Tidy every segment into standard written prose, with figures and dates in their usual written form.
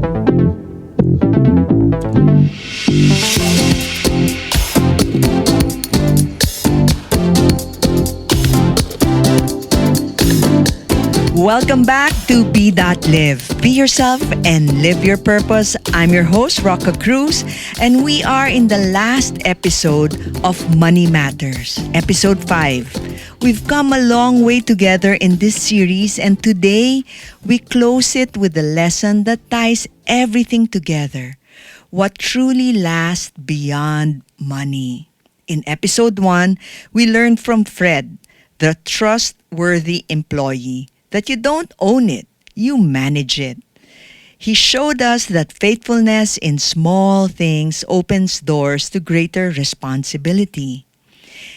Welcome back to Be.Live. Be yourself and live your purpose. I'm your host, Rocca Cruz, and we are in the last episode of Money Matters, episode 5. We've come a long way together in this series, and today we close it with a lesson that ties everything together. What truly lasts beyond money. In episode 1, we learned from Fred, the trustworthy employee, that you don't own it, you manage it. He showed us that faithfulness in small things opens doors to greater responsibility.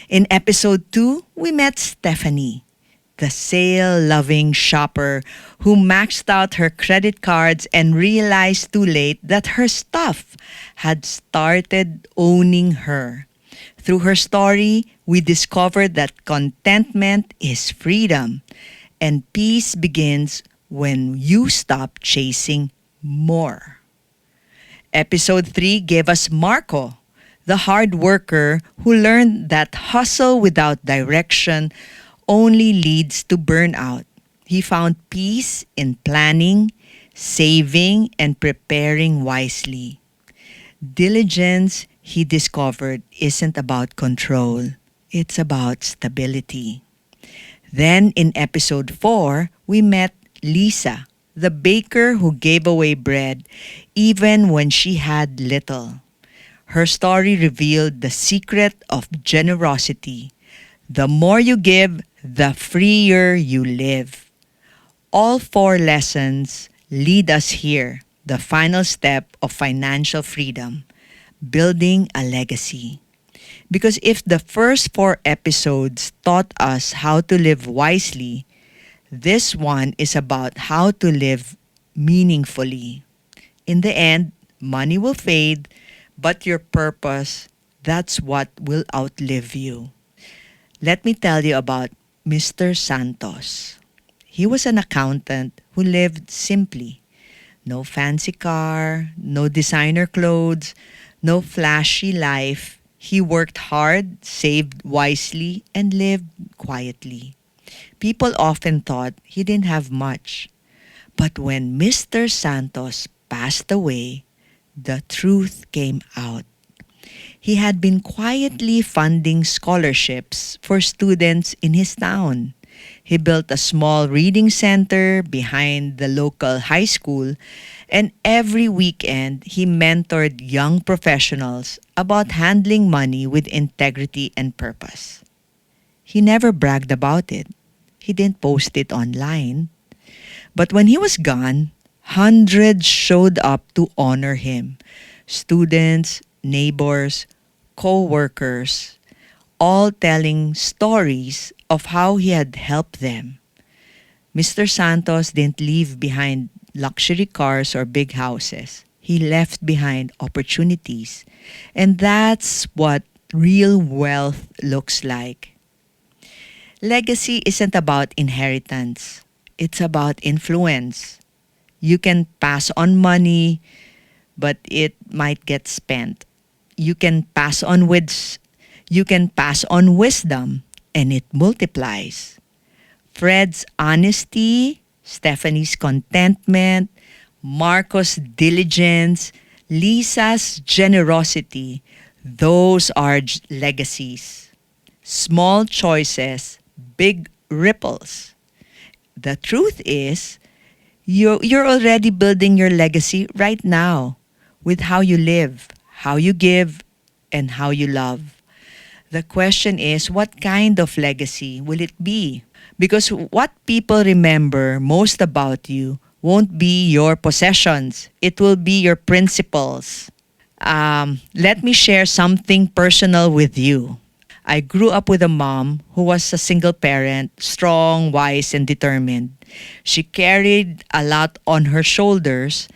In episode 2, we met Stephanie, the sale-loving shopper who maxed out her credit cards and realized too late that her stuff had started owning her. Through her story, we discovered that contentment is freedom. And peace begins when you stop chasing more. Episode 3 gave us Marco, the hard worker who learned that hustle without direction only leads to burnout. He found peace in planning, saving, and preparing wisely. Diligence, he discovered, isn't about control. It's about stability. Then in episode 4, we met Lisa, the baker who gave away bread even when she had little. Her story revealed the secret of generosity. The more you give, the freer you live. All 4 lessons lead us here, the final step of financial freedom, building a legacy. Because if the first 4 episodes taught us how to live wisely, this one is about how to live meaningfully. In the end, money will fade, but your purpose, that's what will outlive you. Let me tell you about Mr. Santos. He was an accountant who lived simply. No fancy car, no designer clothes, no flashy life. He worked hard, saved wisely, and lived quietly. People often thought he didn't have much. But when Mr. Santos passed away, the truth came out. He had been quietly funding scholarships for students in his town. He built a small reading center behind the local high school, and every weekend he mentored young professionals about handling money with integrity and purpose. He never bragged about it. He didn't post it online. But when he was gone, hundreds showed up to honor him. Students, neighbors, co-workers, all telling stories of how he had helped them. Mr. Santos didn't leave behind luxury cars or big houses. He left behind opportunities. And that's what real wealth looks like. Legacy isn't about inheritance. It's about influence. You can pass on money, but it might get spent. You can pass on wisdom, and it multiplies. Fred's honesty, Stephanie's contentment, Marco's diligence, Lisa's generosity, those are legacies. Small choices, big ripples. The truth is, you're already building your legacy right now with how you live, how you give, and how you love. The question is, what kind of legacy will it be? Because what people remember most about you won't be your possessions. It will be your principles. Let me share something personal with you. I grew up with a mom who was a single parent, strong, wise, and determined. She carried a lot on her shoulders,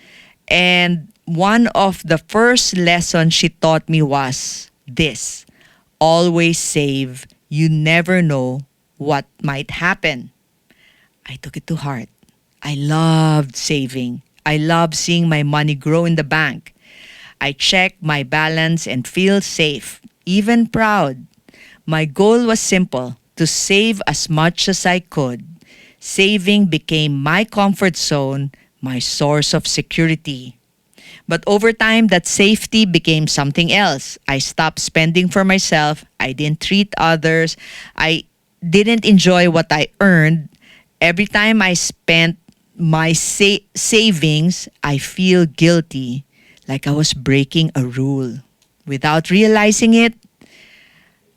and one of the first lessons she taught me was this: always save. You never know what might happen. I took it to heart. I loved saving. I love seeing my money grow in the bank. I check my balance and feel safe, even proud. My goal was simple, to save as much as I could. Saving became my comfort zone, my source of security. But over time, that safety became something else. I stopped spending for myself. I didn't treat others. I didn't enjoy what I earned. Every time I spent my savings, I feel guilty, like I was breaking a rule. Without realizing it,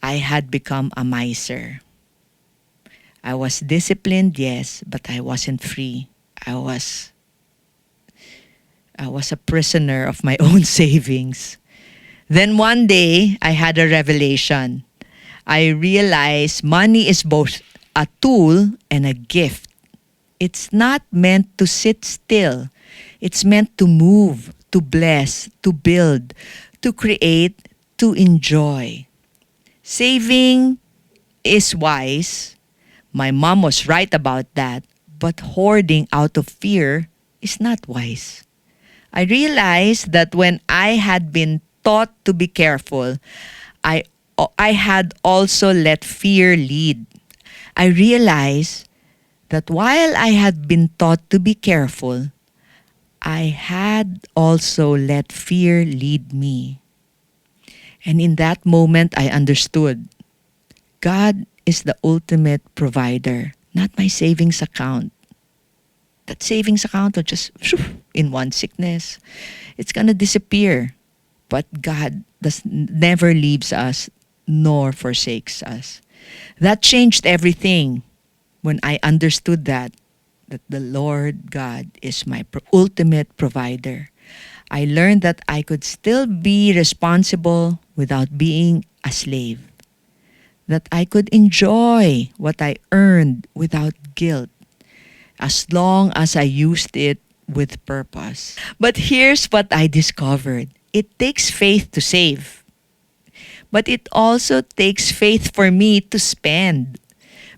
I had become a miser. I was disciplined, yes, but I wasn't free. I was I was a prisoner of my own savings. Then one day, I had a revelation. I realized money is both a tool and a gift. It's not meant to sit still. It's meant to move, to bless, to build, to create, to enjoy. Saving is wise. My mom was right about that. But hoarding out of fear is not wise. I realized that when I had been taught to be careful, I, I had also let fear lead. I realized that while I had been taught to be careful, I had also let fear lead me. And in that moment, I understood God is the ultimate provider, not my savings account. That savings account will just in one sickness, it's gonna disappear. But God never leaves us nor forsakes us. That changed everything when I understood that the Lord God is my ultimate provider. I learned that I could still be responsible without being a slave. That I could enjoy what I earned without guilt as long as I used it with purpose. But here's what I discovered. It takes faith to save, but it also takes faith for me to spend.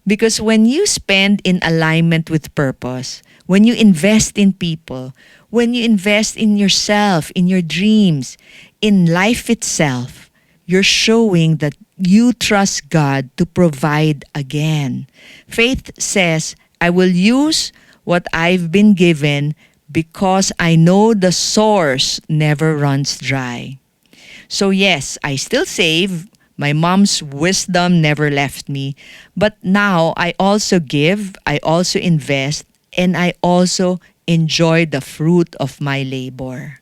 Because when you spend in alignment with purpose, when you invest in people, when you invest in yourself, in your dreams, in life itself, you're showing that you trust God to provide again. Faith says, I will use what I've been given because I know the source never runs dry. So yes, I still save. My mom's wisdom never left me. But now I also give, I also invest, and I also enjoy the fruit of my labor.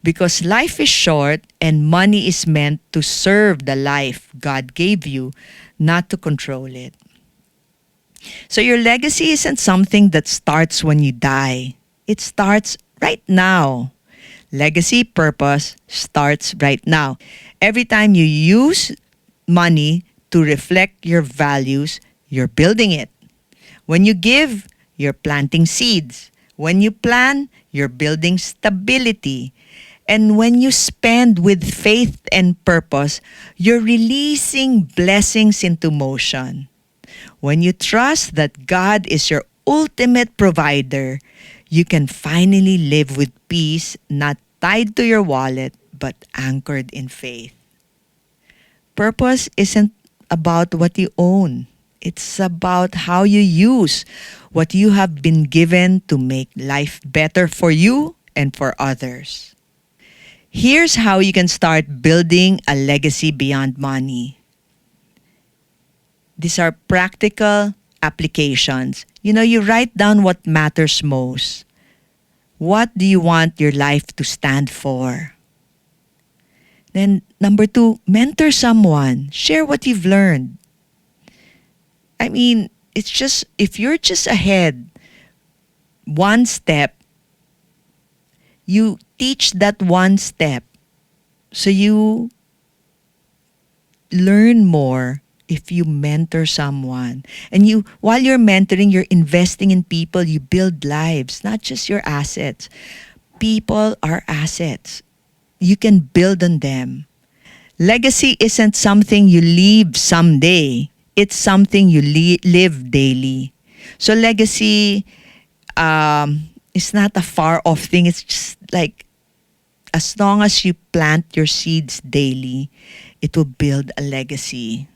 Because life is short and money is meant to serve the life God gave you, not to control it. So your legacy isn't something that starts when you die. It starts right now. Legacy purpose starts right now. Every time you use money to reflect your values, you're building it. When you give, you're planting seeds. When you plan, you're building stability. And when you spend with faith and purpose, you're releasing blessings into motion. When you trust that God is your ultimate provider, you can finally live with peace, not tied to your wallet, but anchored in faith. Purpose isn't about what you own. It's about how you use what you have been given to make life better for you and for others. Here's how you can start building a legacy beyond money. These are practical applications. You write down what matters most. What do you want your life to stand for? Then, number 2, mentor someone. Share what you've learned. I mean, it's just, if you're just ahead one step, you teach that one step. So you learn more if you mentor someone. And while you're mentoring, you're investing in people, you build lives, not just your assets. People are assets. You can build on them. Legacy isn't something you leave someday. It's something you live daily. So legacy is not a far off thing. It's just like as long as you plant your seeds daily, it will build a legacy.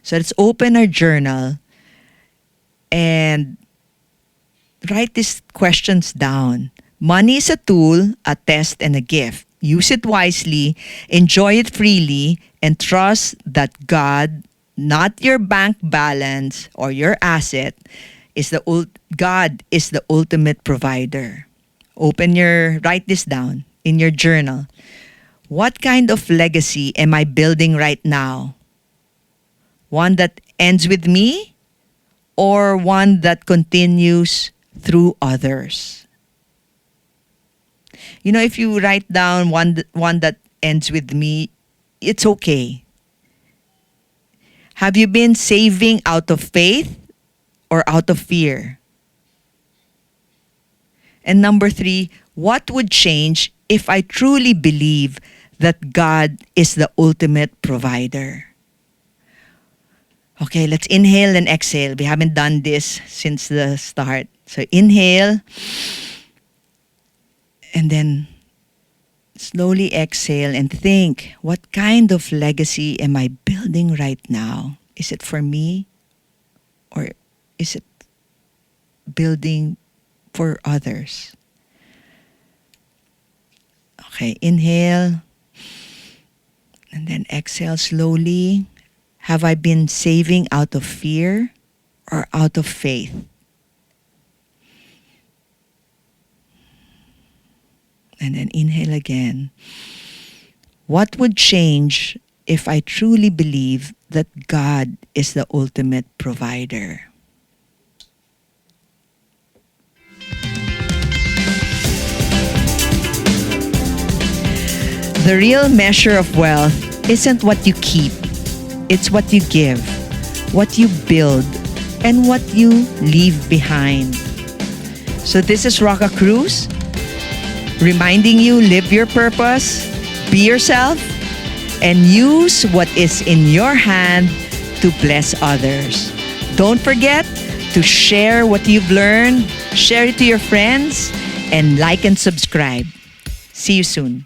So let's open our journal and write these questions down. Money is a tool, a test, and a gift. Use it wisely, enjoy it freely, and trust that God, not your bank balance or your asset, God is the ultimate provider. Write this down in your journal. What kind of legacy am I building right now? One that ends with me or one that continues through others? You know, if you write down one that ends with me, it's okay. Have you been saving out of faith or out of fear? And number 3, what would change if I truly believe that God is the ultimate provider? Okay, let's inhale and exhale. We haven't done this since the start. So inhale and then slowly exhale and think, what kind of legacy am I building right now? Is it for me or is it building for others? Okay, inhale and then exhale slowly. Have I been saving out of fear or out of faith? And then inhale again. What would change if I truly believe that God is the ultimate provider? The real measure of wealth isn't what you keep. It's what you give, what you build, and what you leave behind. So this is Rocka Cruz, reminding you, live your purpose, be yourself, and use what is in your hand to bless others. Don't forget to share what you've learned, share it to your friends, and like and subscribe. See you soon.